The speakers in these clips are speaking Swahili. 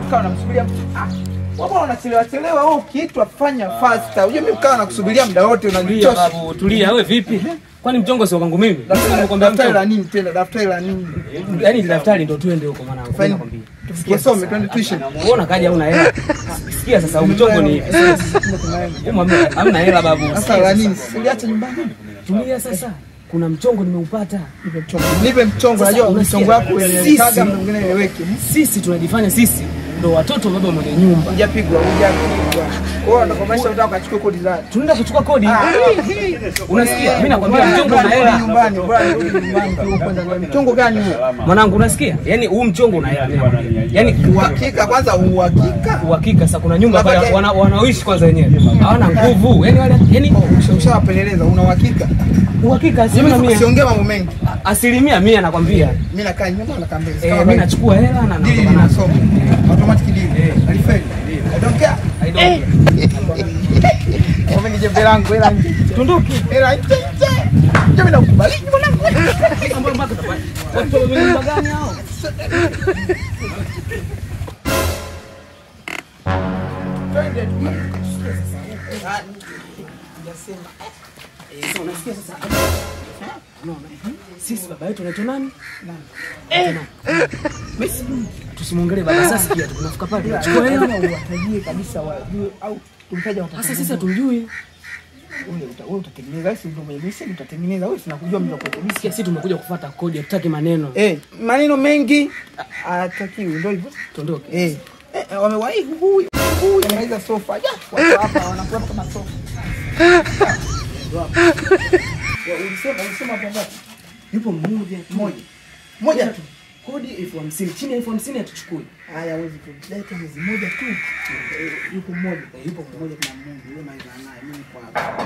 Mkao namsubiria Wao wanachelewa wewe ukiitwa fanya faster. Unajua mimi mkao nakusubiria muda wote unanichosha. Babu tulia wewe vipi? Kwani mchongo sio wangu mimi? Daftari la nini tena? Daftari la nini? Yaani daftari ndio twende huko mwanangu. Nakwambia. Tusome twende tuition. Unaona kaja una hela. Sikia sasa mchongo ni hamna hela babu. Sasa la nini? Uliacha nyumbani? Tulia sasa. Kuna mchongo nimeupata. Nipe mchongo. Najua mchongo wako unanikaga mwingine eleweke. Sisi tunajifanya sisi ndio watoto baba mwenye nyumba. Hujapigwa. Kwa hiyo nakomesha unataka kuchukua kodi zake. Tunaenda kuchukua kodi. Unasikia? Mimi nakwambia mchongo na hela nyumbani. Bora rudi nyumbani kwenda kwa mchongo gani huo? Mwanangu unasikia? Yaani huu mchongo una hela mimi nakwambia. Yaani uhakika kwanza uhakika sasa kuna nyumba pale wanaoishi kwanza wenyewe. Hawana nguvu. Yaani wale ushawapeleleza una uhakika? Uhakika siongea mambo mengi. 100% nakwambia. Mimi nakaa nyuma na kambi. Mimi nachukua hela na natoka naso. Automatic deal. Alifeli. I don't care. Wame nije belangu hela. Tunduki. Hela nje. Mimi nakubali mwanangu. Mambo mpaka tapani. Watu wa nyumba gani hao? Twende. Sasa unasikia sasa? Unaona? Sisi baba yetu anaitwa nani? Messi. Tusimuongelee baba sasa sikia tunafika pale. Chukua hela na uwatajie kabisa wajue au tumtaje watatajie. Sasa sisi hatumjui. Wewe utatengeneza sisi ndio mwenye Messi utatengeneza wewe tunakujua mimi kwa kabisa. Sisi tumekuja kufuata kodi hatutaki maneno. Maneno mengi hatakiwi ndio hivyo. Tuondoke. Wamewahi huyu anaweza sofa. Watu hapa wanakula kama sofa. Ulisema kwamba yupo mmoja tu. Kodi 50,000 chini ya 50,000 hatuchukui. Haya hawezi kuleta mwezi mmoja tu. Yupo mmoja na Mungu yule maiza naye mimi kwa hapa.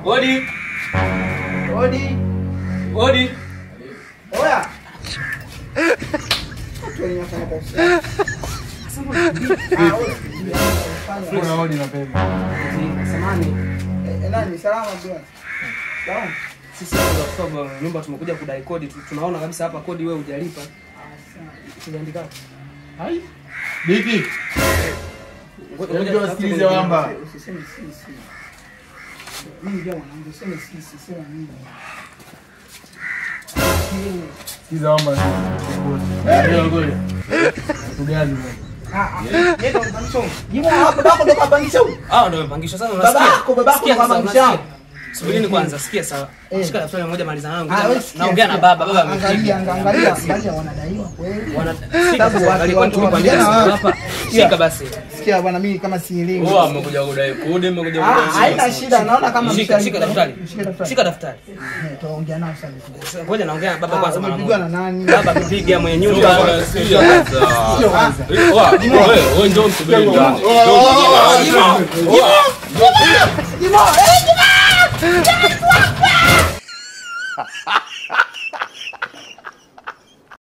Kodi. Oya. Watu wanafanya kazi. Kuna hodi na pepe. Samani. Nani salama bwana? Sawa. Sisi kwa sababu nyumba tumekuja kudai kodi tunaona kabisa hapa kodi wewe hujalipa. Tuliandika. Hai. Biki. Ngoja usikilize wamba. Usiseme sisi. Mimi ndio mwanangu sema sisi sema mimi. Sikiliza wamba. Ngoja. Tugani wewe. Yeye ndo mpangisho. Yimo hapa baba ndo kapangisho. Ndio mpangisho sasa unasikia. Babako ndo kapangisho. Subirini kwanza, sikia sawa. Shika daftari moja maliza nangu. Naongea na baba amepiga. Angalia wanadaiwa kweli. Wanadaiwa hapa. Shika basi. Sikia bwana mimi kama sielewi. Amekuja kudai kodi, amekuja kudai. Haina shida naona kama shika daftari. Shika daftari. Tuongea nao sasa. Ngoja naongea na baba kwanza mara moja. Na nani? Baba amepiga mwenye nyumba. Wewe ndio msubiri. Jimo.